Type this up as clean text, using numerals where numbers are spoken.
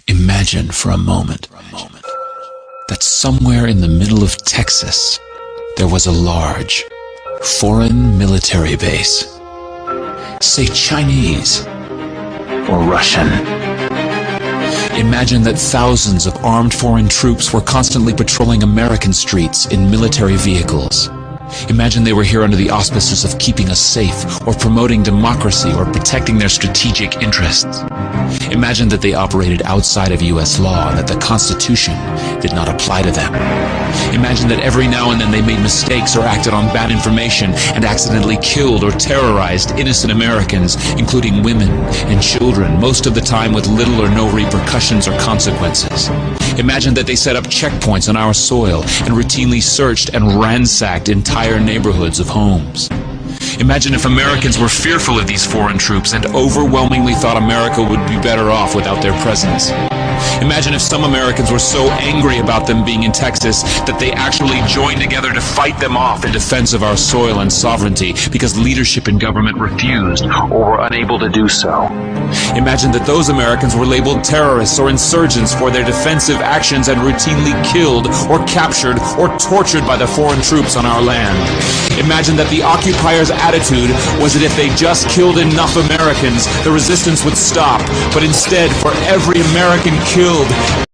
Imagine for a moment that somewhere in the middle of Texas there was a large foreign military base, say Chinese or Russian. Imagine that thousands of armed foreign troops were constantly patrolling American streets in military vehicles. Imagine they were here under the auspices of keeping us safe, or promoting democracy, or protecting their strategic interests. Imagine that they operated outside of U.S. law, and that the Constitution did not apply to them. Imagine that every now and then they made mistakes or acted on bad information and accidentally killed or terrorized innocent Americans, including women and children, most of the time with little or no repercussions or consequences. Imagine that they set up checkpoints on our soil and routinely searched and ransacked entire neighborhoods of homes. Imagine if Americans were fearful of these foreign troops and overwhelmingly thought America would be better off without their presence. Imagine if some Americans were so angry about them being in Texas that they actually joined together to fight them off in defense of our soil and sovereignty because leadership in government refused or were unable to do so. Imagine that those Americans were labeled terrorists or insurgents for their defensive actions and routinely killed or captured or tortured by the foreign troops on our land. Imagine that the occupiers' attitude was that if they just killed enough Americans, the resistance would stop, but instead, for every American killed,